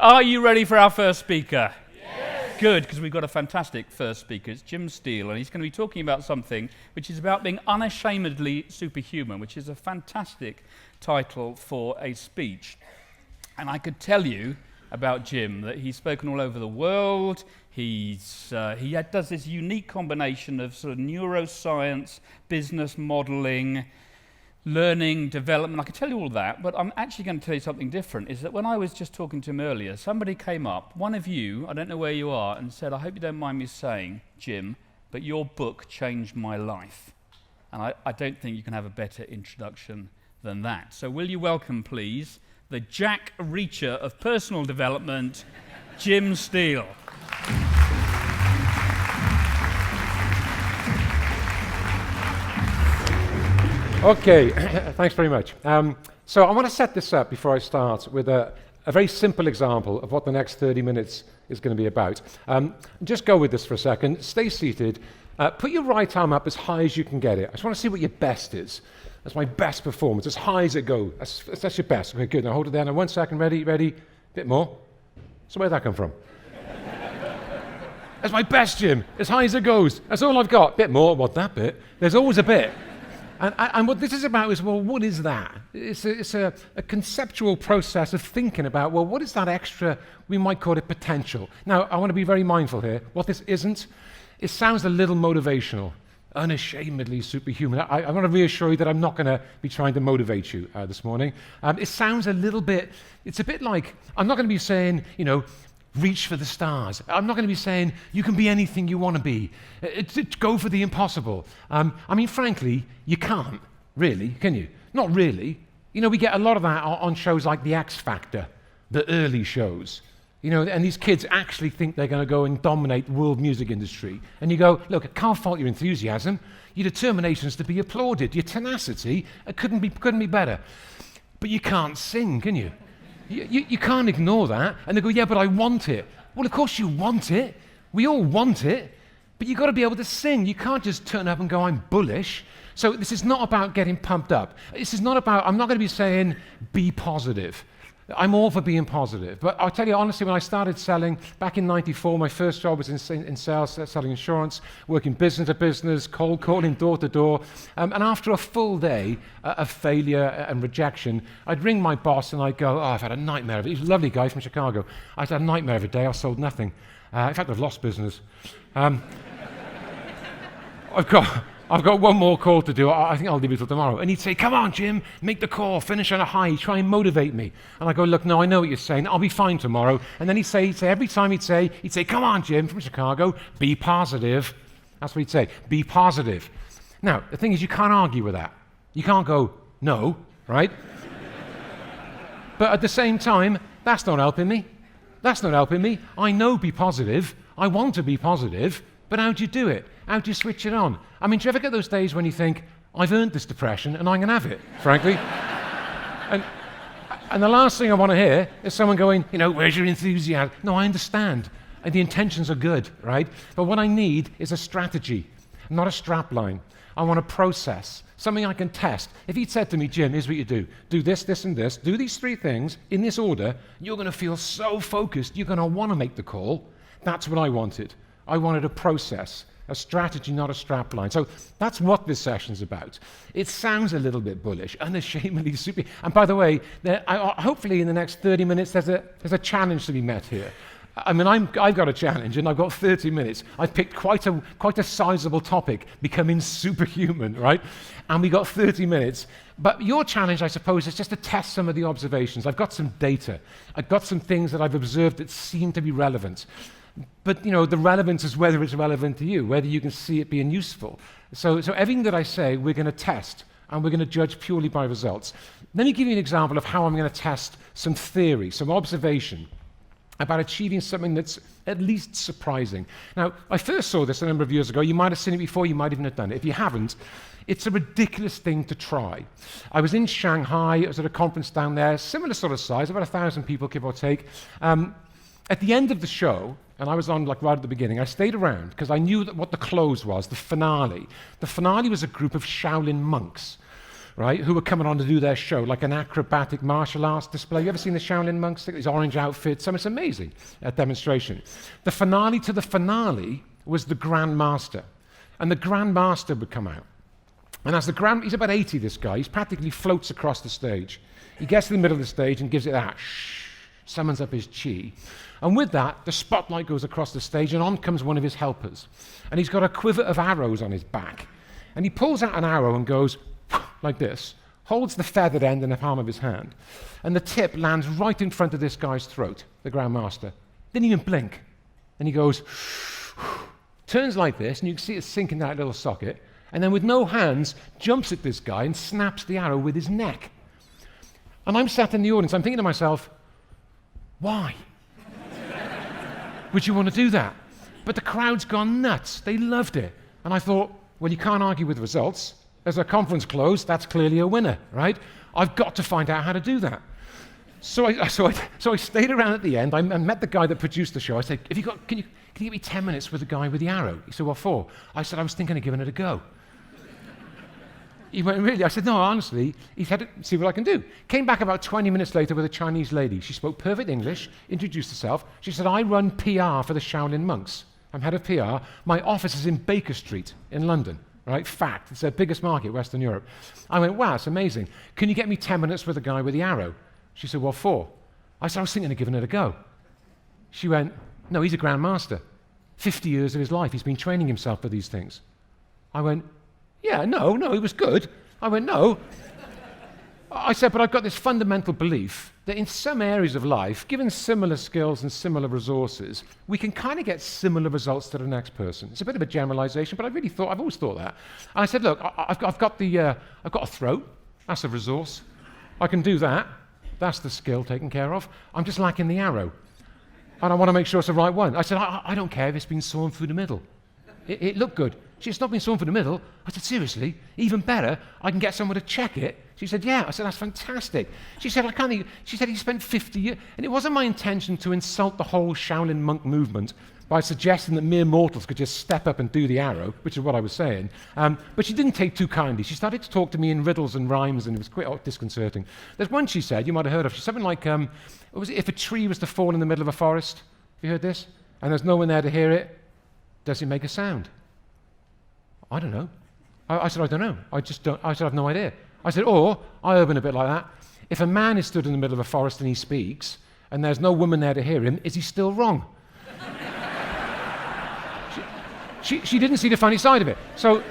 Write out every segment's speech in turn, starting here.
Are you ready for our first speaker? Yes. Good, because we've got a fantastic first speaker. It's Jim Steele, and he's going to be talking about something which is about being unashamedly superhuman, which is a fantastic title for a speech. And I could tell you about Jim that he's spoken all over the world. He does this unique combination of sort of neuroscience, business modeling, learning, development. I could tell you all that, but I'm actually going to tell you something different, is that when I was just talking to him earlier, somebody came up, one of you, I don't know where you are, and said, I hope you don't mind me saying, Jim, but your book changed my life. And I don't think you can have a better introduction than that. So will you welcome, please, the Jack Reacher of personal development, Jim Steele. Okay, thanks very much. So I want to set this up before I start with a very simple example of what the next 30 minutes is going to be about. Just go with this for a second. Stay seated. Put your right arm up as high as you can get it. I just want to see what your best is. That's my best performance, as high as it goes. That's your best. Okay, good. Now hold it there. Now 1 second. Ready? A bit more. So where'd that come from? That's my best, Jim. As high as it goes. That's all I've got. Bit more. What, that bit? There's always a bit. And what this is about is, well, what is that? It's a conceptual process of thinking about, well, what is that extra, we might call it potential. Now, I want to be very mindful here. What this isn't, it sounds a little motivational, unashamedly superhuman. I want to reassure you that I'm not going to be trying to motivate you this morning. It sounds a little bit, it's a bit like, I'm not going to be saying, reach for the stars. I'm not going to be saying you can be anything you want to be. Go for the impossible. Frankly, you can't, really, can you? Not really. We get a lot of that on shows like The X Factor, the early shows. And these kids actually think they're going to go and dominate the world music industry. And you go, look, I can't fault your enthusiasm. Your determination is to be applauded. Your tenacity, it couldn't be better. But you can't sing, can you? You can't ignore that. And they go, yeah, but I want it. Well, of course you want it. We all want it. But you've got to be able to sing. You can't just turn up and go, I'm bullish. So this is not about getting pumped up. This is not about, I'm not going to be saying, be positive. I'm all for being positive. But I'll tell you honestly, when I started selling back in '94, my first job was in sales, selling insurance, working business to business, cold calling door to door. And after a full day of failure and rejection, I'd ring my boss and I'd go, I've had a nightmare of it. He's a lovely guy from Chicago. I've had a nightmare of a day. I've sold nothing. In fact, I've lost business. I've got one more call to do. I think I'll leave it till tomorrow. And he'd say, come on, Jim, make the call, finish on a high, try and motivate me. And I go, look, no, I know what you're saying. I'll be fine tomorrow. And then he'd say every time he'd say, come on, Jim, from Chicago, be positive. That's what he'd say, be positive. Now, the thing is, you can't argue with that. You can't go, no, right? But at the same time, that's not helping me. That's not helping me. I know be positive. I want to be positive. But how do you do it? How do you switch it on? Do you ever get those days when you think, I've earned this depression and I'm going to have it, frankly? and the last thing I want to hear is someone going, where's your enthusiasm? No, I understand. And the intentions are good, right? But what I need is a strategy, not a strap line. I want a process, something I can test. If he'd said to me, Jim, here's what you do. Do this, this, and this. Do these 3 things in this order. You're going to feel so focused. You're going to want to make the call. That's what I wanted. I wanted a process, a strategy, not a strap line. So that's what this session's about. It sounds a little bit bullish, unashamedly super. And by the way, hopefully in the next 30 minutes, there's a challenge to be met here. I've got a challenge, and I've got 30 minutes. I've picked quite a sizable topic, becoming superhuman, right? And we got 30 minutes. But your challenge, I suppose, is just to test some of the observations. I've got some data. I've got some things that I've observed that seem to be relevant. But, the relevance is whether it's relevant to you, whether you can see it being useful. So everything that I say, we're going to test, and we're going to judge purely by results. Let me give you an example of how I'm going to test some theory, some observation about achieving something that's at least surprising. Now, I first saw this a number of years ago. You might have seen it before, you might even have done it. If you haven't, it's a ridiculous thing to try. I was in Shanghai, I was at a conference down there, similar sort of size, about 1,000 people, give or take. At the end of the show, and I was on right at the beginning, I stayed around because I knew that what the close was, the finale. The finale was a group of Shaolin monks right, who were coming on to do their show, like an acrobatic martial arts display. You ever seen the Shaolin monks? These orange outfits. I mean, it's amazing, a demonstration. The finale to the finale was the Grand Master. And the Grand Master would come out. And as he's about 80, this guy. He practically floats across the stage. He gets to the middle of the stage and gives it that shh, summons up his chi. And with that, the spotlight goes across the stage, and on comes one of his helpers. And he's got a quiver of arrows on his back. And he pulls out an arrow and goes like this, holds the feathered end in the palm of his hand, and the tip lands right in front of this guy's throat, the Grand Master. Didn't even blink. And he goes, turns like this, and you can see it sink in that little socket, and then with no hands, jumps at this guy and snaps the arrow with his neck. And I'm sat in the audience, I'm thinking to myself, why would you want to do that? But the crowd's gone nuts. They loved it. And I thought, well, you can't argue with results. As a conference closed, that's clearly a winner, right? I've got to find out how to do that. So I stayed around at the end. I met the guy that produced the show. I said, can you give me 10 minutes with the guy with the arrow? He said, what for? I said, I was thinking of giving it a go. He went, really? I said, no, honestly. He said, see what I can do. Came back about 20 minutes later with a Chinese lady. She spoke perfect English, introduced herself. She said, I run PR for the Shaolin monks. I'm head of PR. My office is in Baker Street in London. Right? Fact. It's their biggest market, Western Europe. I went, wow, it's amazing. Can you get me 10 minutes with the guy with the arrow? She said, what for? I said, I was thinking of giving it a go. She went, no, he's a Grand Master. 50 years of his life, he's been training himself for these things. I went, yeah, no, he was good. I went, no. I said, but I've got this fundamental belief that in some areas of life, given similar skills and similar resources, we can kind of get similar results to the next person. It's a bit of a generalization, but I've always thought that. And I said, look, I've got a throat. That's a resource. I can do that. That's the skill taken care of. I'm just lacking the arrow. And I want to make sure it's the right one. I said, I don't care if it's been sawn through the middle. It looked good. She said, it's not been sawn through the middle. I said, seriously? Even better, I can get someone to check it. She said, yeah. I said, that's fantastic. She said, she said, he spent 50 years. And it wasn't my intention to insult the whole Shaolin monk movement by suggesting that mere mortals could just step up and do the arrow, which is what I was saying. But she didn't take too kindly. She started to talk to me in riddles and rhymes, and it was quite disconcerting. There's one she said, you might have heard of. She's something like, what was it? If a tree was to fall in the middle of a forest, have you heard this? And there's no one there to hear it, does it make a sound? I don't know. I said, I don't know. I said, I have no idea. I said, or, I open a bit like that. If a man is stood in the middle of a forest and he speaks, and there's no woman there to hear him, is he still wrong? She didn't see the funny side of it. So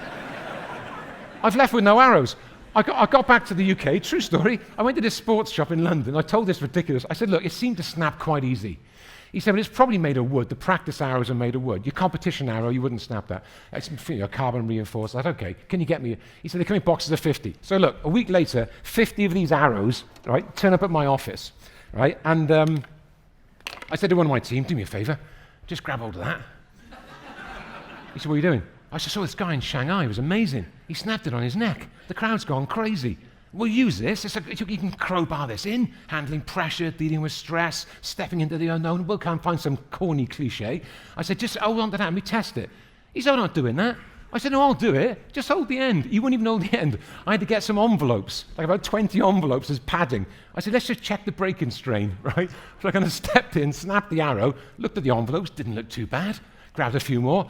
I've left with no arrows. I got back to the UK, true story. I went to this sports shop in London. I told this ridiculous. I said, look, it seemed to snap quite easy. He said, well, it's probably made of wood. The practice arrows are made of wood. Your competition arrow, you wouldn't snap that. It's carbon reinforced. I said, okay, can you get me? He said, they come in boxes of 50. So look, a week later, 50 of these arrows, right, turn up at my office, right? And I said to one of my team, do me a favor, just grab hold of that. He said, what are you doing? I said, I saw this guy in Shanghai. It was amazing. He snapped it on his neck. The crowd's gone crazy. We'll use this. You can crowbar this in, handling pressure, dealing with stress, stepping into the unknown. We'll can't find some corny cliche. I said, just hold on to that and we test it. He said, I'm not doing that. I said, no, I'll do it. Just hold the end. He wouldn't even hold the end. I had to get some envelopes, like about 20 envelopes as padding. I said, let's just check the break-in strain, right? So I kind of stepped in, snapped the arrow, looked at the envelopes, didn't look too bad. Grabbed a few more,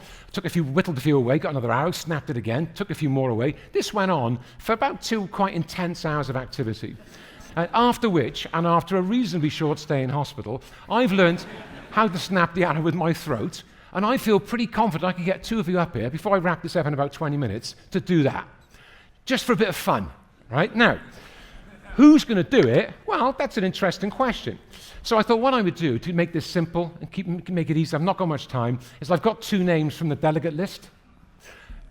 whittled a few away, got another arrow, snapped it again, took a few more away. This went on for about 2 quite intense hours of activity. After which, and after a reasonably short stay in hospital, I've learned how to snap the arrow with my throat, and I feel pretty confident I can get 2 of you up here, before I wrap this up in about 20 minutes, to do that. Just for a bit of fun, right? Now, who's going to do it? Well, that's an interesting question. So I thought what I would do to make this simple and make it easy, I've not got much time, is I've got 2 names from the delegate list,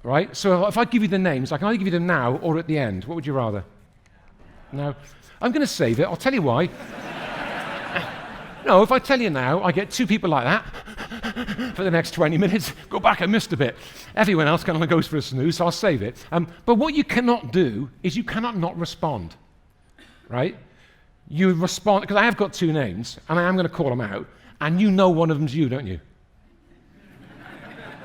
right? So if I give you the names, I can either give you them now or at the end. What would you rather? No? I'm going to save it. I'll tell you why. No, if I tell you now, I get 2 people like that for the next 20 minutes. Go back, I missed a bit. Everyone else kind of goes for a snooze, so I'll save it. But what you cannot do is you cannot not respond, right? You respond, because I have got 2 names, and I am going to call them out, and you know one of them's you, don't you?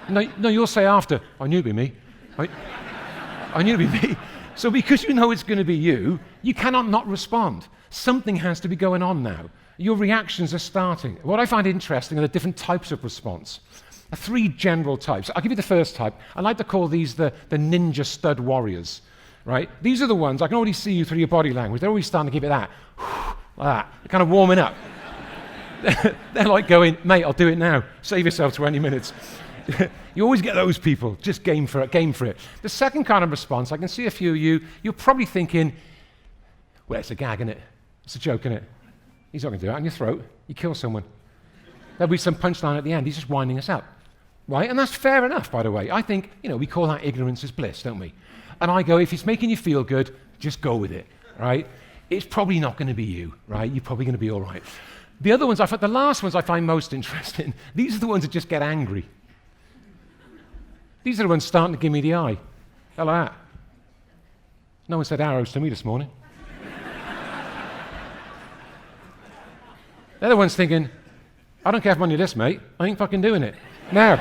No, you'll say after, I knew it'd be me. I knew it'd be me. So because you know it's going to be you, you cannot not respond. Something has to be going on now. Your reactions are starting. What I find interesting are the different types of response. 3 general types. I'll give you the first type. I like to call these the ninja stud warriors, right? These are the ones, I can already see you through your body language. They're always starting to give it that, like that. They're kind of warming up. They're like going, mate, I'll do it now. Save yourself 20 minutes. You always get those people, just game for it. The second kind of response, I can see a few of you, you're probably thinking, well, it's a gag, isn't it? It's a joke, isn't it? He's not going to do it on your throat. You kill someone. There'll be some punchline at the end. He's just winding us up. Right? And that's fair enough, by the way. I think, we call that ignorance is bliss, don't we? And I go, if it's making you feel good, just go with it, right? It's probably not going to be you, right? You're probably going to be all right. The other ones, the last ones I find most interesting. These are the ones that just get angry. These are the ones starting to give me the eye. How like that? No one said arrows to me this morning. They're the ones thinking, I don't care if I'm on your list, mate. I ain't fucking doing it. Now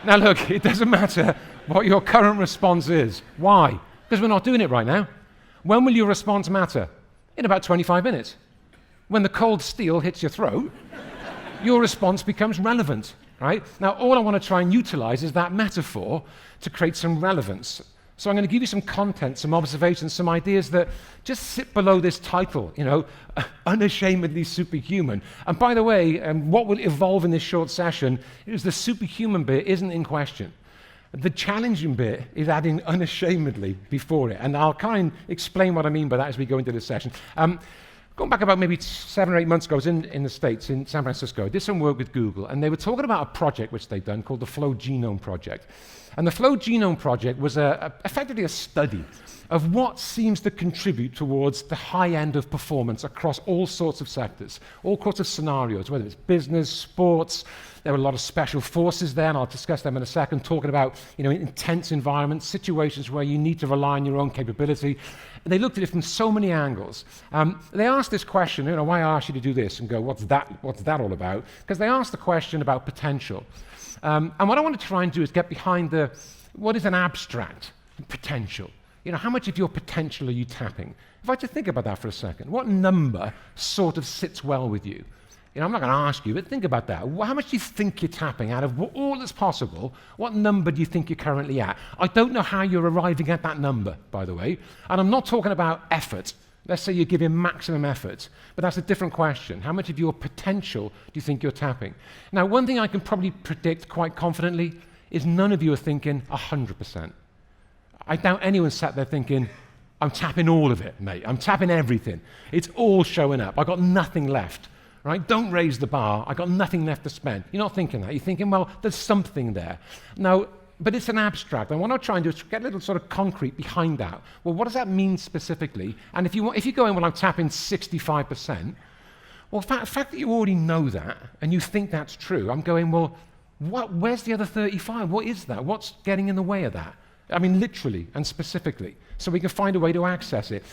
look, it doesn't matter what your current response is. Why? Because we're not doing it right now. When will your response matter? In about 25 minutes. When the cold steel hits your throat, your response becomes relevant, right? Now, all I want to try and utilize is that metaphor to create some relevance. So I'm going to give you some content, some observations, some ideas that just sit below this title, Unashamedly Superhuman. And by the way, what will evolve in this short session is the superhuman bit isn't in question. The challenging bit is adding unashamedly before it. And I'll kind of explain what I mean by that as we go into this session. Going back about maybe 7 or 8 months ago, I was in the States, in San Francisco. I did some work with Google, and they were talking about a project which they'd done called the Flow Genome Project. And the Flow Genome Project was effectively a study of what seems to contribute towards the high end of performance across all sorts of sectors, all sorts of scenarios, whether it's business, sports. There were a lot of special forces there, and I'll discuss them in a second, talking about intense environments, situations where you need to rely on your own capability. And they looked at it from so many angles. They asked this question, why I asked you to do this, and go, what's that all about? Because they asked the question about potential. And what I want to try and do is get behind what is an abstract potential. How much of your potential are you tapping? If I just think about that for a second, what number sort of sits well with you? I'm not going to ask you, but think about that. How much do you think you're tapping out of all that's possible? What number do you think you're currently at? I don't know how you're arriving at that number, by the way. And I'm not talking about effort. Let's say you're giving maximum effort, but that's a different question. How much of your potential do you think you're tapping? Now, one thing I can probably predict quite confidently is none of you are thinking 100%. I doubt anyone sat there thinking, I'm tapping all of it, mate. I'm tapping everything. It's all showing up. I've got nothing left. Right? Don't raise the bar. I've got nothing left to spend. You're not thinking that. You're thinking, well, there's something there. Now, but it's an abstract. And what I'm trying to do is get a little sort of concrete behind that. Well, what does that mean specifically? And if you're going, well, I'm tapping 65%, well, the fact that you already know that and you think that's true, I'm going, well, where's the other 35? What is that? What's getting in the way of that? I mean, literally and specifically, so we can find a way to access it.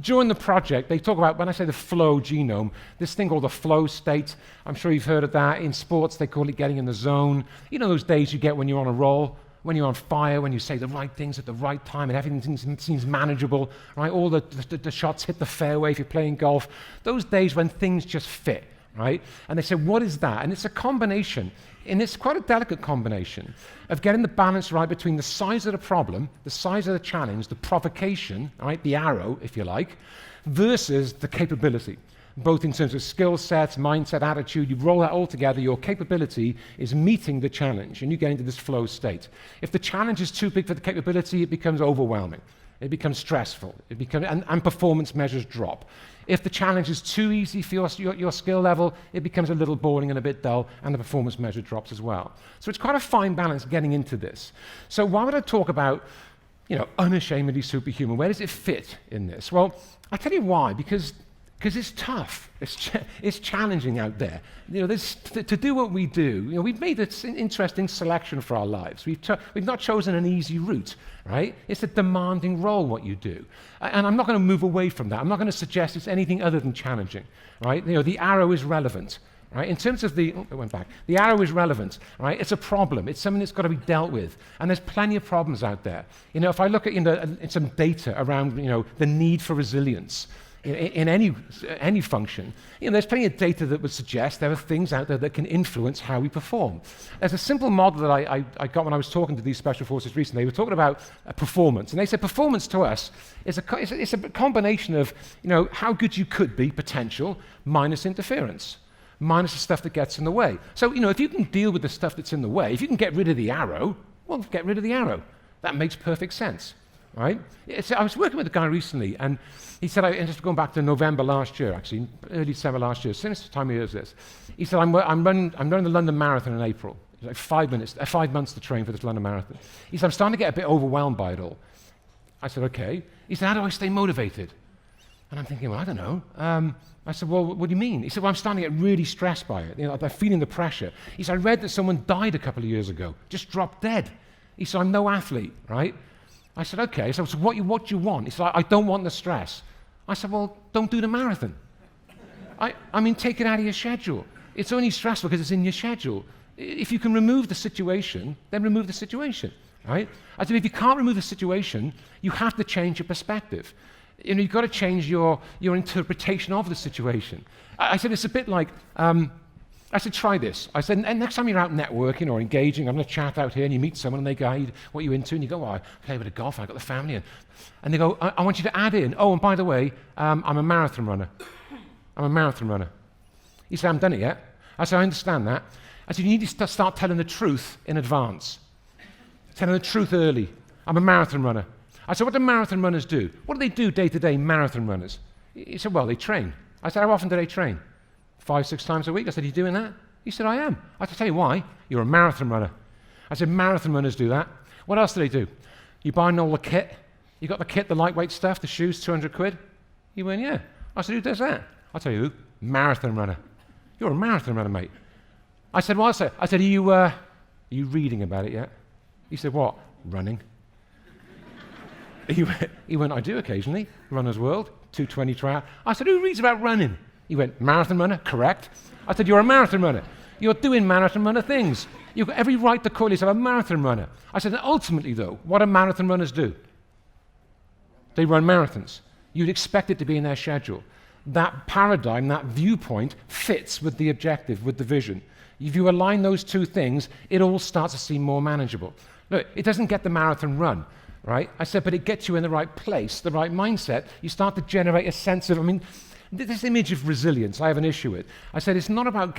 During the project, they talk about, when I say the flow genome, this thing called the flow state. I'm sure you've heard of that. In sports, they call it getting in the zone. Those days you get when you're on a roll, when you're on fire, when you say the right things at the right time and everything seems manageable, right? All the shots hit the fairway if you're playing golf. Those days when things just fit, right? And they said, what is that? And it's a combination. And it's quite a delicate combination of getting the balance right between the size of the problem, the size of the challenge, the provocation, right, the arrow, if you like, versus the capability, both in terms of skill sets, mindset, attitude. You roll that all together, your capability is meeting the challenge, and you get into this flow state. If the challenge is too big for the capability, it becomes overwhelming. It becomes stressful. And performance measures drop. If the challenge is too easy for your skill level, it becomes a little boring and a bit dull, and the performance measure drops as well. So it's quite a fine balance getting into this. So why would I talk about, unashamedly superhuman? Where does it fit in this? Well, I'll tell you why, because it's tough. It's challenging out there. To do what we do, we've made this interesting selection for our lives. We've not chosen an easy route, right? It's a demanding role, what you do. And I'm not going to move away from that. I'm not going to suggest it's anything other than challenging, right? The arrow is relevant, right? In terms of the, it went back. The arrow is relevant, right? It's a problem. It's something that's got to be dealt with. And there's plenty of problems out there. If I look at some data around, the need for resilience in any function, there's plenty of data that would suggest there are things out there that can influence how we perform. There's a simple model that I got when I was talking to these special forces recently. They were talking about performance, and they said performance to us is it's a combination of how good you could be, potential, minus interference, minus the stuff that gets in the way. So if you can deal with the stuff that's in the way, if you can get rid of the arrow, well, get rid of the arrow. That makes perfect sense. Right? I was working with a guy recently, and he said, and just going back to November last year, actually, early December last year, since the time he hears this, he said, I'm running the London Marathon in April. It's like 5 months to train for this London Marathon. He said, I'm starting to get a bit overwhelmed by it all. I said, okay. He said, how do I stay motivated? And I'm thinking, well, I don't know. I said, well, what do you mean? He said, well, I'm starting to get really stressed by it. I'm feeling the pressure. He said, I read that someone died a couple of years ago, just dropped dead. He said, I'm no athlete, right? I said, okay. So what do you want? He said, I don't want the stress. I said, well, don't do the marathon. I mean, take it out of your schedule. It's only stressful because it's in your schedule. If you can remove the situation, then remove the situation, right? I said, if you can't remove the situation, you have to change your perspective. You've got to change your interpretation of the situation. I said, it's a bit like, I said, try this. I said, and next time you're out networking or engaging, I'm going to chat out here, and you meet someone, and they guide what you're into, and you go, I play a bit of golf, I've got the family. And they go, I want you to add in, and by the way, I'm a marathon runner. I'm a marathon runner. He said, I haven't done it yet. I said, I understand that. I said, you need to start telling the truth in advance. Telling the truth early. I'm a marathon runner. I said, what do marathon runners do? What do they do day to day, marathon runners? He said, well, they train. I said, how often do they train? 5, 6 times a week? I said, are you doing that? He said, I am. I said, tell you why. You're a marathon runner. I said, marathon runners do that. What else do they do? You buy all the kit. You got the kit, the lightweight stuff, the shoes, 200 quid? He went, yeah. I said, who does that? I'll tell you who. Marathon runner. You're a marathon runner, mate. I said, well, I said, are you reading about it yet? He said, what? Running. He went, I do occasionally. Runner's World, 220 trial. I said, who reads about running? He went, marathon runner, correct. I said, you're a marathon runner. You're doing marathon runner things. You've got every right to call yourself a marathon runner. I said, ultimately, though, what do marathon runners do? They run marathons. You'd expect it to be in their schedule. That paradigm, that viewpoint, fits with the objective, with the vision. If you align those two things, it all starts to seem more manageable. Look, it doesn't get the marathon run, right? I said, but it gets you in the right place, the right mindset. You start to generate a sense of, this image of resilience, I have an issue with. I said, it's not about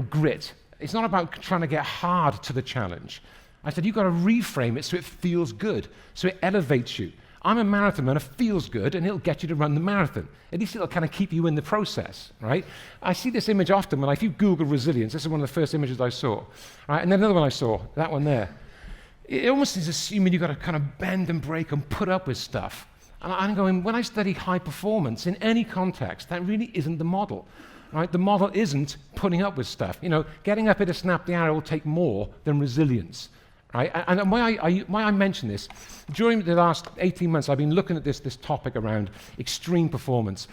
grit. It's not about trying to get hard to the challenge. I said, you've got to reframe it so it feels good, so it elevates you. I'm a marathon runner, feels good, and it'll get you to run the marathon. At least it'll kind of keep you in the process, right? I see this image often if you Google resilience, this is one of the first images I saw, right? And then another one I saw, that one there. It almost is assuming you've got to kind of bend and break and put up with stuff. And I'm going, when I study high performance in any context, that really isn't the model, right? The model isn't putting up with stuff. Getting up here to snap the arrow will take more than resilience, right? And why I mention this, during the last 18 months, I've been looking at this topic around extreme performance.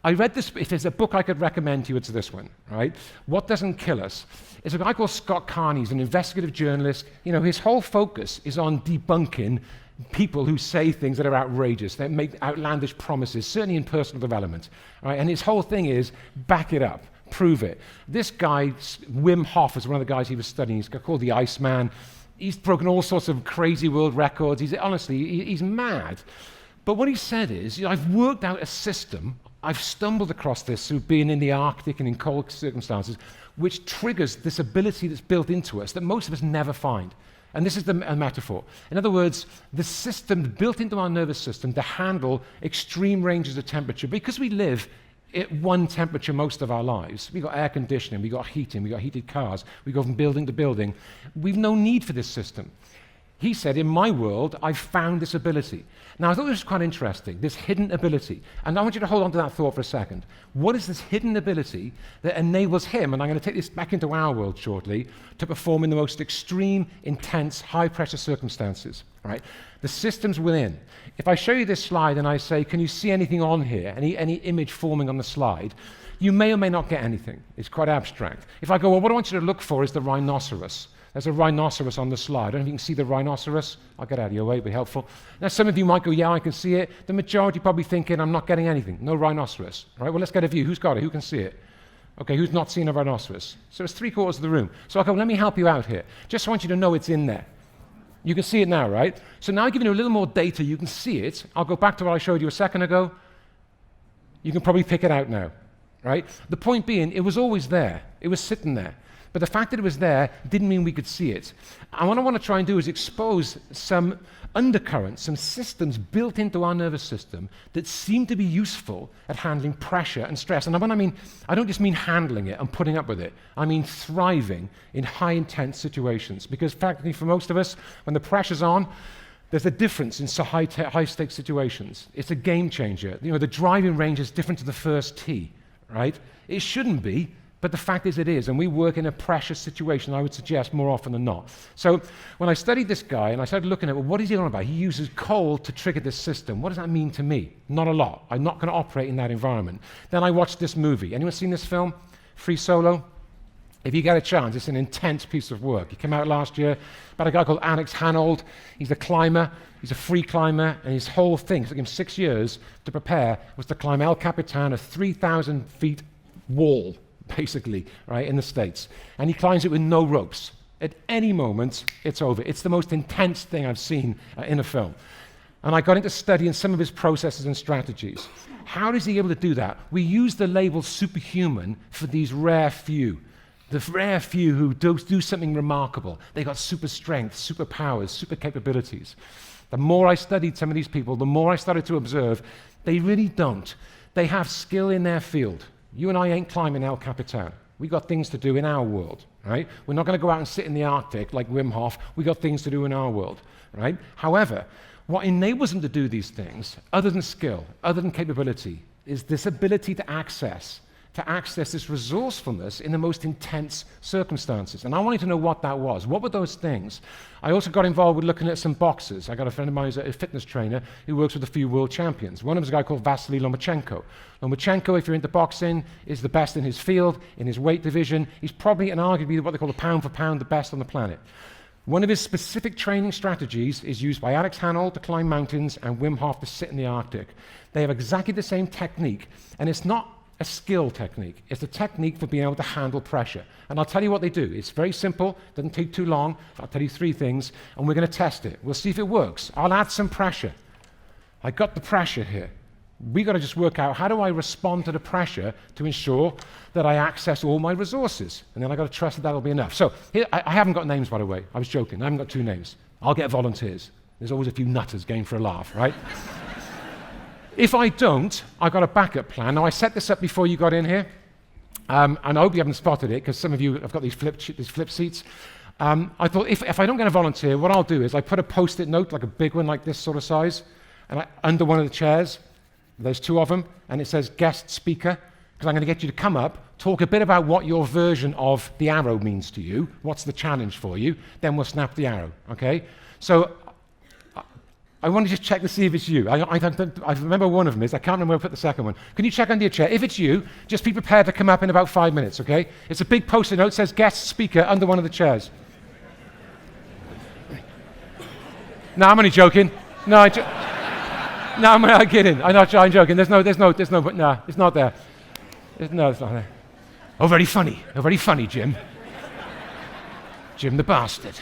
I read this, if there's a book I could recommend to you, it's this one, right? What Doesn't Kill Us. It's a guy called Scott Carney. He's an investigative journalist. His whole focus is on debunking people who say things that are outrageous, that make outlandish promises, certainly in personal development, right? And his whole thing is, back it up, prove it. This guy, Wim Hof, is one of the guys he was studying. He's called the Iceman. He's broken all sorts of crazy world records. He's mad. But what he said is, I've worked out a system, I've stumbled across this through being in the Arctic and in cold circumstances, which triggers this ability that's built into us that most of us never find. And this is a metaphor. In other words, the system built into our nervous system to handle extreme ranges of temperature, because we live at one temperature most of our lives. We've got air conditioning, we've got heating, we've got heated cars, we go from building to building. We've no need for this system. He said, in my world, I've found this ability. Now, I thought this was quite interesting, this hidden ability. And I want you to hold on to that thought for a second. What is this hidden ability that enables him, and I'm going to take this back into our world shortly, to perform in the most extreme, intense, high-pressure circumstances? right? The systems within. If I show you this slide and I say, can you see anything on here, any image forming on the slide, you may or may not get anything. It's quite abstract. If I go, well, what I want you to look for is the rhinoceros. There's a rhinoceros on the slide. I don't know if you can see the rhinoceros. I'll get out of your way, it'll be helpful. Now, some of you might go, yeah, I can see it. The majority probably thinking, I'm not getting anything. No rhinoceros. Right? Well, let's get a view. Who's got it? Who can see it? Okay, who's not seen a rhinoceros? So it's 3/4 of the room. So I go, let me help you out here. Just want you to know it's in there. You can see it now, right? So now I've given you a little more data. You can see it. I'll go back to what I showed you a second ago. You can probably pick it out now, right? The point being, it was always there. It was sitting there. But the fact that it was there didn't mean we could see it. And what I want to try and do is expose some undercurrents, some systems built into our nervous system that seem to be useful at handling pressure and stress. And when I mean, I don't just mean handling it and putting up with it. I mean thriving in high-intense situations. Because practically for most of us, when the pressure's on, there's a difference in high-stakes situations. It's a game changer. You know, the driving range is different to the first tee, right? It shouldn't be. But the fact is it is, and we work in a pressure situation, I would suggest, more often than not. So when I studied this guy and I started looking at, well, what is he on about? He uses cold to trigger this system. What does that mean to me? Not a lot. I'm not going to operate in that environment. Then I watched this movie. Anyone seen this film? Free Solo? If you get a chance, it's an intense piece of work. It came out last year about a guy called Alex Honnold. He's a climber. He's a free climber, and his whole thing, it took him 6 years to prepare, was to climb El Capitan, a 3,000 feet wall, basically, right, in the States. And he climbs it with no ropes. At any moment, it's over. It's the most intense thing I've seen in a film. And I got into studying some of his processes and strategies. How is he able to do that? We use the label superhuman for these rare few. The rare few who do something remarkable. They got super strength, super powers, super capabilities. The more I studied some of these people, the more I started to observe, they really don't. They have skill in their field. You and I ain't climbing El Capitan. We got things to do in our world, right? We're not going to go out and sit in the Arctic like Wim Hof. We got things to do in our world, right? However, what enables them to do these things, other than skill, other than capability, is this ability to access this resourcefulness in the most intense circumstances. And I wanted to know what that was. What were those things? I also got involved with looking at some boxers. I got a friend of mine who's a fitness trainer who works with a few world champions. One of them is a guy called Vasily Lomachenko. Lomachenko, if you're into boxing, is the best in his field, in his weight division. He's probably and arguably what they call a pound for pound the best on the planet. One of his specific training strategies is used by Alex Honnold to climb mountains and Wim Hof to sit in the Arctic. They have exactly the same technique, and it's not a skill technique. It's a technique for being able to handle pressure. And I'll tell you what they do. It's very simple, doesn't take too long. I'll tell you 3 things, and we're going to test it. We'll see if it works. I'll add some pressure. I got the pressure here. We got to just work out how do I respond to the pressure to ensure that I access all my resources. And then I got to trust that that'll be enough. So here, I haven't got names, by the way. I was joking. I haven't got 2 names. I'll get volunteers. There's always a few nutters going for a laugh, right? If I don't, I've got a backup plan. Now, I set this up before you got in here, and I hope you haven't spotted it, because some of you have got these flip seats. I thought, if I don't get a volunteer, what I'll do is I put a Post-it note, like a big one, like this sort of size, and under one of the chairs. There's 2 of them, and it says guest speaker, because I'm going to get you to come up, talk a bit about what your version of the arrow means to you, what's the challenge for you, then we'll snap the arrow, okay? So I want to just check to see if it's you. I remember one of them is. I can't remember where I put the second one. Can you check under your chair? If it's you, just be prepared to come up in about 5 minutes, okay? It's a big Post-it note. It says guest speaker under one of the chairs. No, I'm only joking. No, I'm kidding. I'm joking. There's no, but no, it's not there. It's not there. Oh, very funny. Oh, very funny, Jim. Jim the bastard.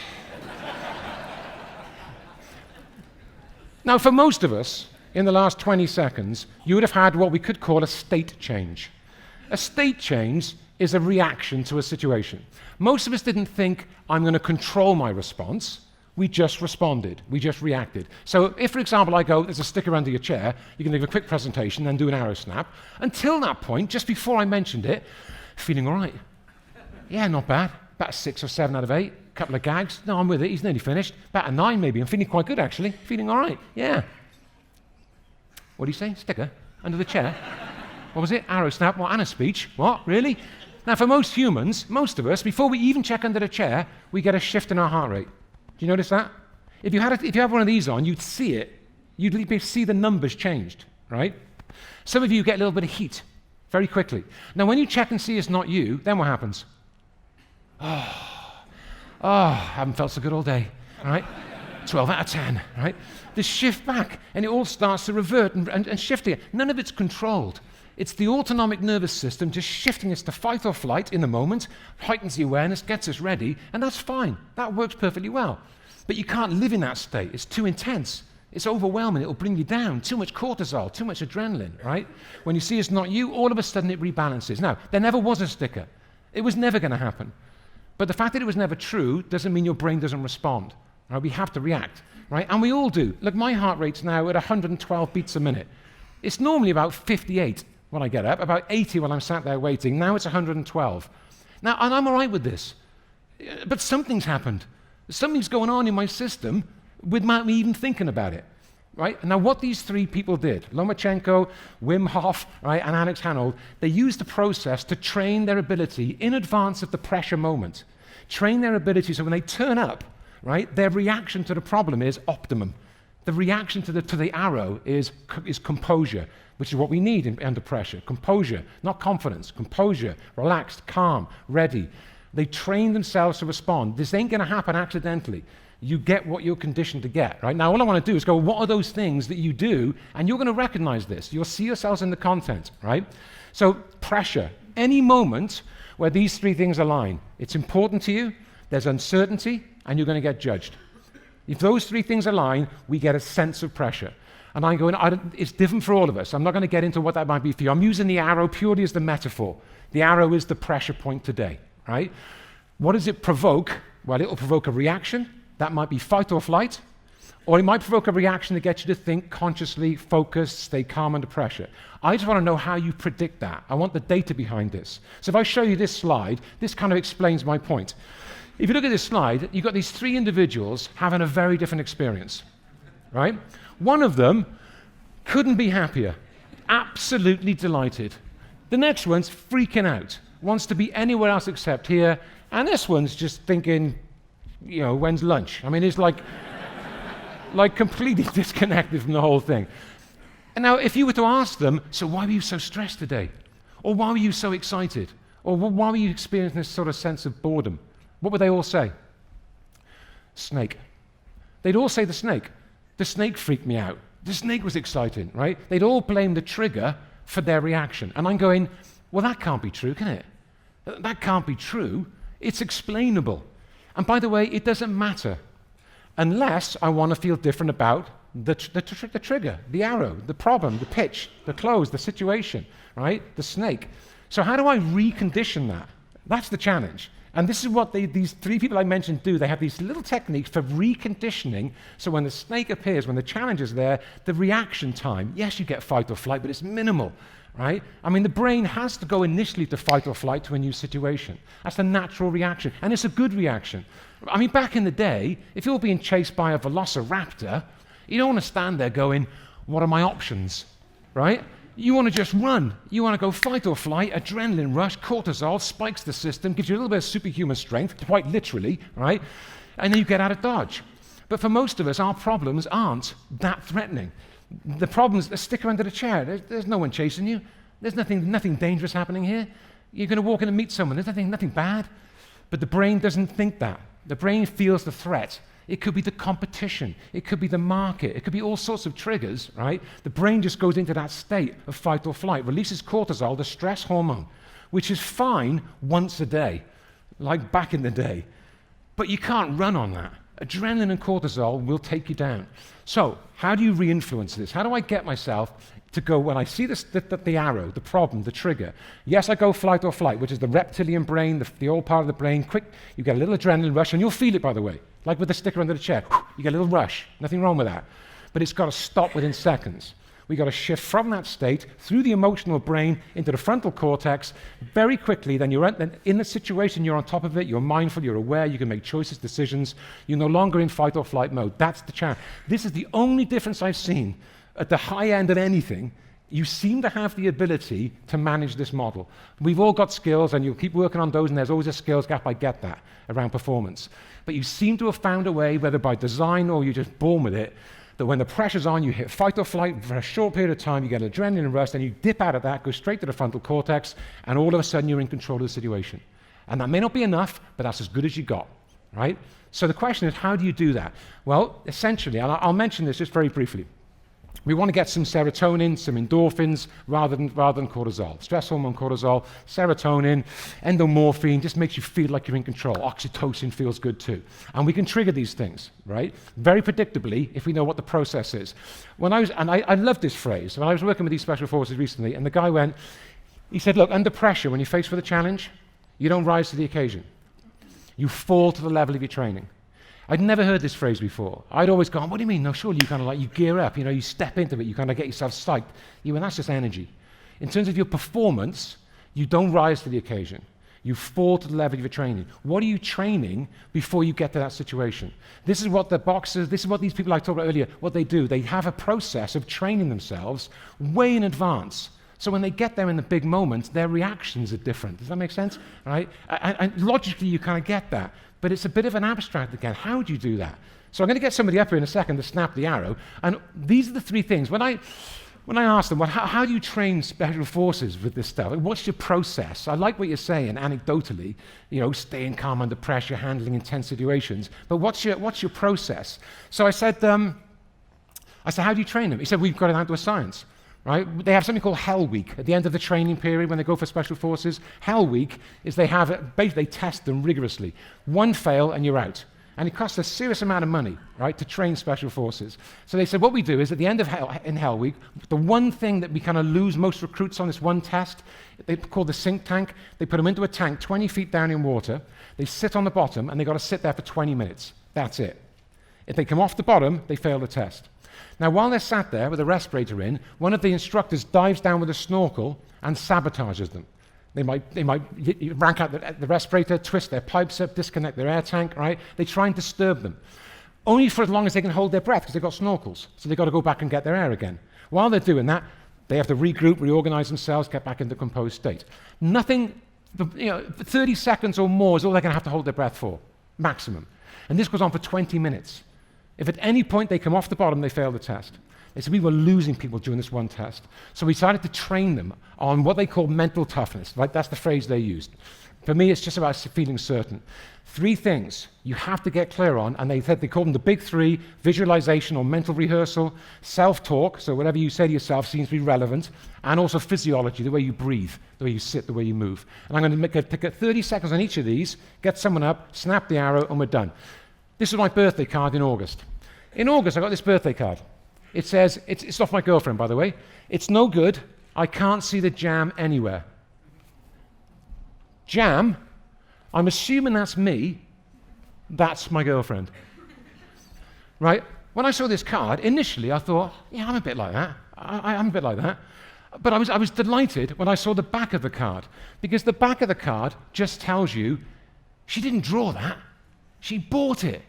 Now, for most of us, in the last 20 seconds, you would have had what we could call a state change. A state change is a reaction to a situation. Most of us didn't think, I'm going to control my response. We just responded. We just reacted. So if, for example, I go, there's a sticker under your chair, you can leave a quick presentation, then do an arrow snap. Until that point, just before I mentioned it, feeling all right. Yeah, not bad. About 6 or 7 out of 8. Couple of gags. No, I'm with it. He's nearly finished. About a 9 maybe. I'm feeling quite good, actually. Feeling all right. Yeah. What do you say? Sticker? Under the chair? What was it? Arrow snap? What? And a speech? What? Really? Now, for most humans, most of us, before we even check under the chair, we get a shift in our heart rate. Do you notice that? If you have one of these on, you'd see it. You'd see the numbers changed, right? Some of you get a little bit of heat very quickly. Now, when you check and see it's not you, then what happens? I haven't felt so good all day, right? 12 out of 10, right? They shift back, and it all starts to revert and shift again. None of it's controlled. It's the autonomic nervous system just shifting us to fight or flight in the moment, heightens the awareness, gets us ready, and that's fine. That works perfectly well. But you can't live in that state. It's too intense. It's overwhelming. It'll bring you down. Too much cortisol, too much adrenaline, right? When you see it's not you, all of a sudden it rebalances. Now, there never was a sticker. It was never going to happen. But the fact that it was never true doesn't mean your brain doesn't respond. Right? We have to react, right? And we all do. Look, my heart rate's now at 112 beats a minute. It's normally about 58 when I get up, about 80 when I'm sat there waiting. Now it's 112. Now, and I'm all right with this. But something's happened. Something's going on in my system without me even thinking about it, right? Now, what these three people did, Lomachenko, Wim Hof, right, and Alex Honnold, they used the process to train their ability in advance of the pressure moment. Train their ability so when they turn up, right, their reaction to the problem is optimum. The reaction to the arrow is composure, which is what we need under pressure. Composure, not confidence. Composure, relaxed, calm, ready. They train themselves to respond. This ain't going to happen accidentally. You get what you're conditioned to get, right? Now, all I want to do is go, what are those things that you do? And you're going to recognize this. You'll see yourselves in the content, right? So, pressure. Any moment where these three things align, it's important to you, there's uncertainty, and you're going to get judged. If those three things align, we get a sense of pressure. And I'm going, it's different for all of us. I'm not going to get into what that might be for you. I'm using the arrow purely as the metaphor. The arrow is the pressure point today, right? What does it provoke? Well, it'll provoke a reaction. That might be fight or flight, or it might provoke a reaction to get you to think consciously, focused, stay calm under pressure. I just want to know how you predict that. I want the data behind this. So if I show you this slide, this kind of explains my point. If you look at this slide, you've got these three individuals having a very different experience, right? One of them couldn't be happier, absolutely delighted. The next one's freaking out, wants to be anywhere else except here, and this one's just thinking, you know, when's lunch? I mean, it's like completely disconnected from the whole thing. And now, if you were to ask them, so why were you so stressed today? Or why were you so excited? Or why were you experiencing this sort of sense of boredom? What would they all say? Snake. They'd all say the snake. The snake freaked me out. The snake was exciting, right? They'd all blame the trigger for their reaction. And I'm going, well, that can't be true, can it? That can't be true. It's explainable. And by the way, it doesn't matter unless I want to feel different about the trigger, the arrow, the problem, the pitch, the close, the situation, right? The snake. So how do I recondition that? That's the challenge. And this is what these three people I mentioned do. They have these little techniques for reconditioning. So when the snake appears, when the challenge is there, the reaction time, yes, you get fight or flight, but it's minimal. Right? I mean, the brain has to go initially to fight or flight to a new situation. That's the natural reaction, and it's a good reaction. I mean, back in the day, if you're being chased by a velociraptor, you don't want to stand there going, what are my options? Right? You want to just run. You want to go fight or flight, adrenaline rush, cortisol, spikes the system, gives you a little bit of superhuman strength, quite literally, right? And then you get out of dodge. But for most of us, our problems aren't that threatening. The problem's a sticker under the chair. There's no one chasing you. There's nothing dangerous happening here. You're going to walk in and meet someone. There's nothing bad. But the brain doesn't think that. The brain feels the threat. It could be the competition. It could be the market. It could be all sorts of triggers, right? The brain just goes into that state of fight or flight, releases cortisol, the stress hormone, which is fine once a day, like back in the day. But you can't run on that. Adrenaline and cortisol will take you down. So, how do you re-influence this? How do I get myself to go, when I see the arrow, the problem, the trigger, yes, I go flight or flight, which is the reptilian brain, the old part of the brain, quick, you get a little adrenaline rush, and you'll feel it, by the way, like with the sticker under the chair. You get a little rush, nothing wrong with that. But it's got to stop within seconds. We've got to shift from that state through the emotional brain into the frontal cortex very quickly. Then you're in the situation, you're on top of it, you're mindful, you're aware, you can make choices, decisions. You're no longer in fight or flight mode. That's the challenge. This is the only difference I've seen at the high end of anything You seem to have the ability to manage this model. We've all got skills, and you'll keep working on those, and there's always a skills gap, I get that, around performance. But you seem to have found a way, whether by design or you're just born with it, that when the pressure's on, you hit fight or flight for a short period of time, you get adrenaline rush, and you dip out of that, go straight to the frontal cortex, and all of a sudden you're in control of the situation. And that may not be enough, but that's as good as you got, right? So the question is, how do you do that? Well, essentially, and I'll mention this just very briefly. We want to get some serotonin, some endorphins, rather than cortisol. Stress hormone cortisol, serotonin, endomorphine, just makes you feel like you're in control. Oxytocin feels good too. And we can trigger these things, right? Very predictably, if we know what the process is. I love this phrase. When I was working with these special forces recently, and the guy he said, look, under pressure, when you're faced with a challenge, you don't rise to the occasion. You fall to the level of your training. I'd never heard this phrase before. I'd always gone, what do you mean? No, surely you kind of like, you gear up, you step into it, you kind of get yourself psyched. And that's just energy. In terms of your performance, you don't rise to the occasion. You fall to the level of your training. What are you training before you get to that situation? This is what the boxers, this is what these people I talked about earlier, what they do. They have a process of training themselves way in advance. So when they get there in the big moments, their reactions are different. Does that make sense? Right? And logically, you kind of get that. But it's a bit of an abstract again. How do you do that? So I'm going to get somebody up here in a second to snap the arrow. And these are the three things. When I ask them, well, how do you train special forces with this stuff? What's your process? I like what you're saying anecdotally, staying calm under pressure, handling intense situations. But what's your process? So I said, how do you train them? He said, we've got it down to a science. Right? They have something called Hell Week at the end of the training period when they go for special forces. Hell Week is they test them rigorously. One fail and you're out. And it costs a serious amount of money, right, to train special forces. So they said what we do is at the end of Hell Week, the one thing that we kind of lose most recruits on this one test, they call the sink tank. They put them into a tank 20 feet down in water. They sit on the bottom and they've got to sit there for 20 minutes. That's it. If they come off the bottom, they fail the test. Now, while they're sat there with a respirator in, one of the instructors dives down with a snorkel and sabotages them. They might rank out the respirator, twist their pipes up, disconnect their air tank, right? They try and disturb them. Only for as long as they can hold their breath, because they've got snorkels. So they've got to go back and get their air again. While they're doing that, they have to regroup, reorganize themselves, get back into composed state. Nothing, 30 seconds or more is all they're going to have to hold their breath for, maximum. And this goes on for 20 minutes. If at any point they come off the bottom, they fail the test. They said we were losing people during this one test. So we decided to train them on what they call mental toughness. Right? That's the phrase they used. For me, it's just about feeling certain. 3 things you have to get clear on, and they called them the big 3: visualization or mental rehearsal, self-talk, so whatever you say to yourself seems to be relevant, and also physiology, the way you breathe, the way you sit, the way you move. And I'm going to take 30 seconds on each of these, get someone up, snap the arrow, and we're done. This is my birthday card in August. In August, I got this birthday card. It says, it's off my girlfriend, by the way. It's no good. I can't see the jam anywhere. Jam? I'm assuming that's me. That's my girlfriend. Right? When I saw this card, initially I thought, yeah, I'm a bit like that. I'm a bit like that. But I was delighted when I saw the back of the card, because the back of the card just tells you she didn't draw that. She bought it.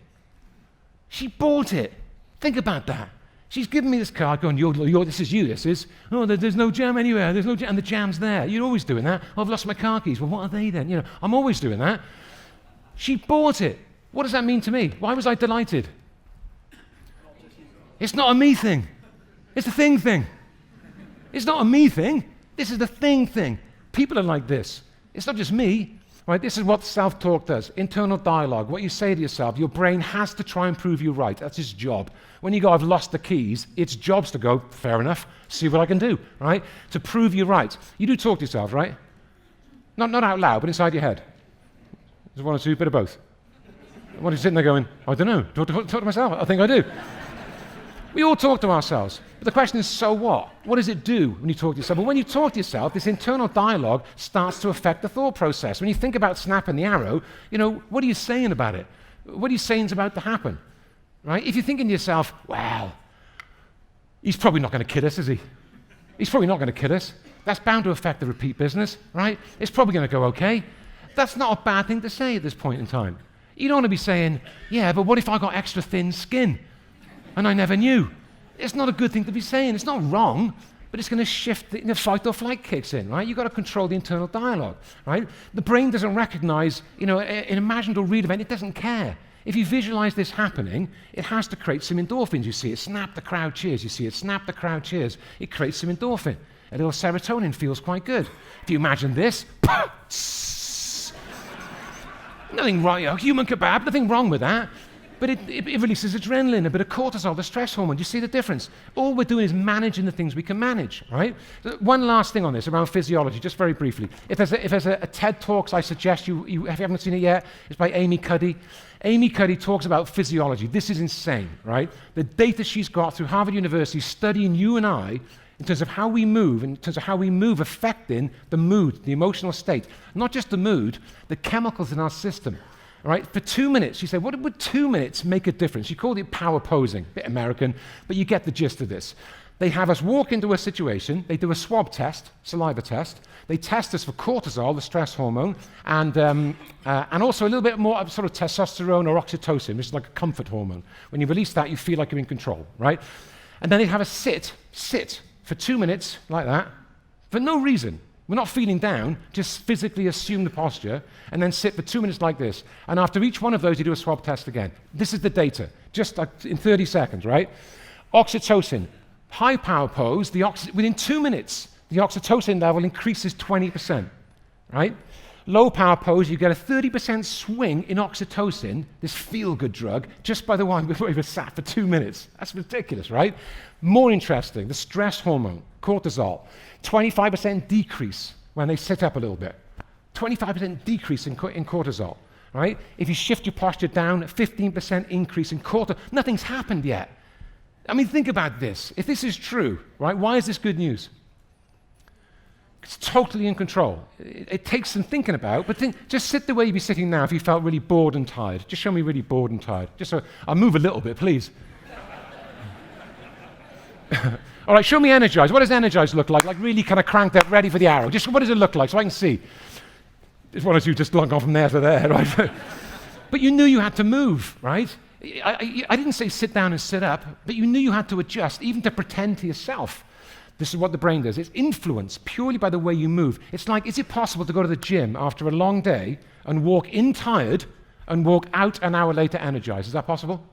She bought it. Think about that. She's given me this card going, this is you, this is. Oh, there's no jam anywhere. There's no jam, and the jam's there. You're always doing that. Oh, I've lost my car keys. Well, what are they then? I'm always doing that. She bought it. What does that mean to me? Why was I delighted? It's not a me thing. It's a thing. It's not a me thing. This is the thing. People are like this. It's not just me. Right, this is what self-talk does. Internal dialogue. What you say to yourself, your brain has to try and prove you right. That's its job. When you go, I've lost the keys, its job's to go, fair enough, see what I can do, right? To prove you right. You do talk to yourself, right? Not out loud, but inside your head. There's one or two, bit of both. What are you sitting there going, I don't know, talk to myself? I think I do. We all talk to ourselves. But the question is, so what? What does it do when you talk to yourself? Well, when you talk to yourself, this internal dialogue starts to affect the thought process. When you think about snapping the arrow, what are you saying about it? What are you saying is about to happen? Right? If you're thinking to yourself, well, he's probably not going to kid us, is he? He's probably not going to kid us. That's bound to affect the repeat business, right? It's probably going to go okay. That's not a bad thing to say at this point in time. You don't want to be saying, yeah, but what if I got extra thin skin? And I never knew. It's not a good thing to be saying. It's not wrong. but it's going to shift, the fight or flight kicks in, right? You've got to control the internal dialogue, right? The brain doesn't recognize, an imagined or real event. It doesn't care. If you visualize this happening, it has to create some endorphins. You see it snap, the crowd cheers. You see it snap, the crowd cheers. It creates some endorphin. A little serotonin feels quite good. If you imagine this, nothing wrong, human kebab, nothing wrong with that. But it releases adrenaline, a bit of cortisol, the stress hormone. Do you see the difference? All we're doing is managing the things we can manage, right? One last thing on this around physiology, just very briefly. If there's a TED Talks, I suggest if you haven't seen it yet, it's by Amy Cuddy. Amy Cuddy talks about physiology. This is insane, right? The data she's got through Harvard University studying you and I in terms of how we move, affecting the mood, the emotional state. Not just the mood, the chemicals in our system. Right? For 2 minutes, she said, what would 2 minutes make a difference? She called it power posing, a bit American, but you get the gist of this. They have us walk into a situation, they do a swab test, saliva test, they test us for cortisol, the stress hormone, and also a little bit more sort of testosterone or oxytocin, which is like a comfort hormone. When you release that, you feel like you're in control, right? And then they have us sit for 2 minutes like that, for no reason. We're not feeling down, just physically assume the posture, and then sit for 2 minutes like this. And after each one of those, you do a swab test again. This is the data, just like in 30 seconds, right? Oxytocin, high power pose, within 2 minutes, the oxytocin level increases 20%, right? Low power pose, you get a 30% swing in oxytocin, this feel-good drug, just by the one before you were sat for 2 minutes. That's ridiculous, right? More interesting, the stress hormone, cortisol, 25% decrease when they sit up a little bit. 25% decrease in cortisol, right? If you shift your posture down, 15% increase in cortisol. Nothing's happened yet. I mean, think about this. If this is true, right, why is this good news? It's totally in control. It takes some thinking about, but just sit the way you'd be sitting now if you felt really bored and tired. Just show me really bored and tired. Just so I'll move a little bit, please. All right, show me energized. What does energized look like? Like really kind of cranked up, ready for the arrow. Just what does it look like so I can see? There's one or two just gone from there to there, right? But you knew you had to move, right? I didn't say sit down and sit up, but you knew you had to adjust, even to pretend to yourself. This is what the brain does. It's influenced purely by the way you move. It's like, is it possible to go to the gym after a long day and walk in tired and walk out an hour later energized? Is that possible?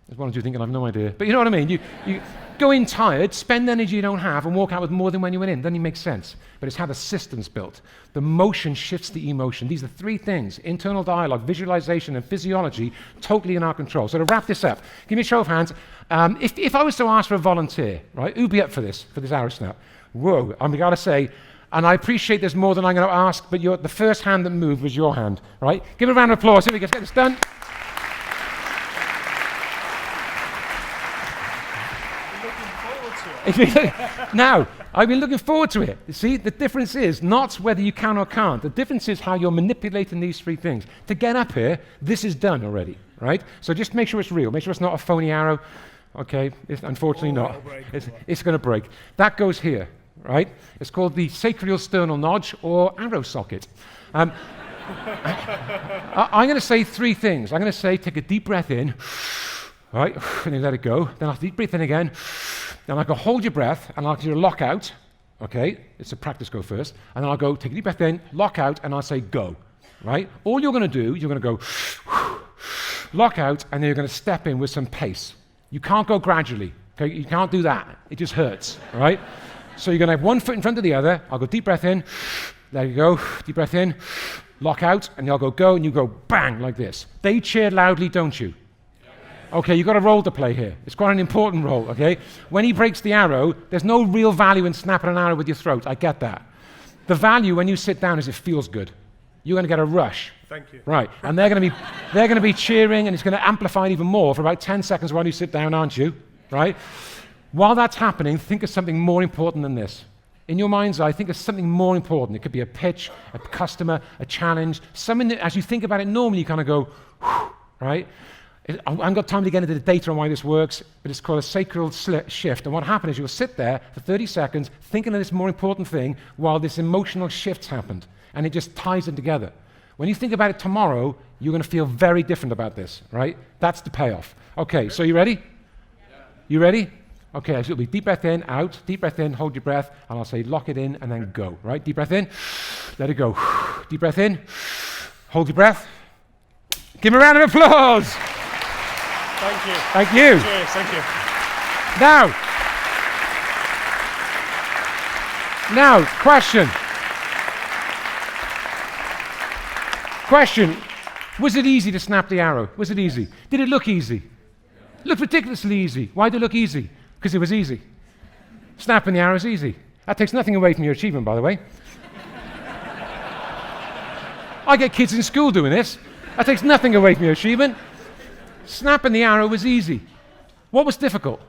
There's one or two thinking, I have no idea. But you know what I mean? You go in tired, spend energy you don't have, and walk out with more than when you went in. Doesn't even make sense. But it's how the system's built. The motion shifts the emotion. These are three things: internal dialogue, visualization, and physiology, totally in our control. So to wrap this up, give me a show of hands. If I was to ask for a volunteer, right, who'd be up for this arrow snap? Whoa, I've got to say, and I appreciate there's more than I'm going to ask, but the first hand that moved was your hand, right? Give it a round of applause. Here we go. Let's get this done. Now, I've been looking forward to it. You see, the difference is not whether you can or can't. The difference is how you're manipulating these three things. To get up here, this is done already, right? So just make sure it's real. Make sure it's not a phony arrow. Okay, it's unfortunately not. It's going to break. That goes here, right? It's called the sacroiliosternal notch or arrow socket. I'm going to say three things. I'm going to say take a deep breath in, right, and then let it go. Then I'll deep breath in again. Then I'll go hold your breath, and I'll do a lock out, okay? It's a practice go first. And then I'll go take a deep breath in, lock out, and I'll say go, right? All you're going to do, you're going to go lock out, and then you're going to step in with some pace. You can't go gradually, okay? You can't do that. It just hurts, all right? So you're going to have one foot in front of the other. I'll go deep breath in, there you go, deep breath in, lock out, and I'll go, and you go bang, like this. They cheer loudly, don't you? Okay, you've got a role to play here. It's quite an important role, okay? When he breaks the arrow, there's no real value in snapping an arrow with your throat. I get that. The value when you sit down is it feels good. You're going to get a rush. Thank you. Right, and they're going to be cheering, and it's going to amplify it even more for about 10 seconds while you sit down, aren't you? Right? While that's happening, think of something more important than this. In your mind's eye, think of something more important. It could be a pitch, a customer, a challenge, something that, as you think about it normally, you kind of go, right? I haven't got time to get into the data on why this works, but it's called a sacral shift. And what happens is you'll sit there for 30 seconds thinking of this more important thing while this emotional shift's happened. And it just ties them together. When you think about it tomorrow, you're going to feel very different about this, right? That's the payoff. Okay, so you ready? Yeah. You ready? Okay, so it'll be deep breath in, out, deep breath in, hold your breath, and I'll say lock it in and then go, right? Deep breath in, let it go. Deep breath in, hold your breath. Give him a round of applause. Thank you. Thank you. Cheers, thank you. Now, question. Question, was it easy to snap the arrow? Was it easy? Did it look easy? It looked ridiculously easy. Why did it look easy? Because it was easy. Snapping the arrow is easy. That takes nothing away from your achievement, by the way. I get kids in school doing this. That takes nothing away from your achievement. Snapping the arrow was easy. What was difficult?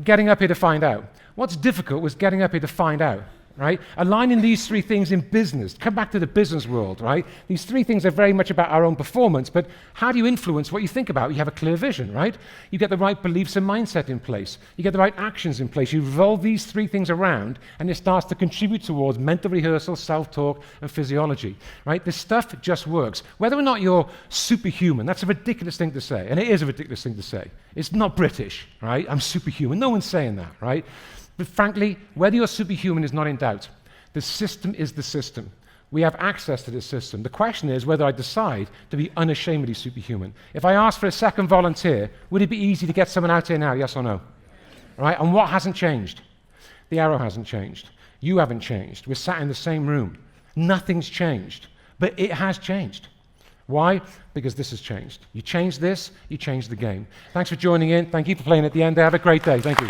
Getting up here to find out. What's difficult was getting up here to find out, right? Aligning these three things in business. Come back to the business world, right? These three things are very much about our own performance, but how do you influence what you think about? You have a clear vision, right? You get the right beliefs and mindset in place. You get the right actions in place. You revolve these three things around, and it starts to contribute towards mental rehearsal, self-talk, and physiology, right? This stuff just works. Whether or not you're superhuman, that's a ridiculous thing to say, and it is a ridiculous thing to say. It's not British, right? I'm superhuman. No one's saying that, right? But frankly, whether you're superhuman is not in doubt. The system is the system. We have access to this system. The question is whether I decide to be unashamedly superhuman. If I ask for a second volunteer, would it be easy to get someone out here now, yes or no? Right? And what hasn't changed? The arrow hasn't changed. You haven't changed. We're sat in the same room. Nothing's changed. But it has changed. Why? Because this has changed. You change this, you change the game. Thanks for joining in. Thank you for playing at the end. Have a great day. Thank you.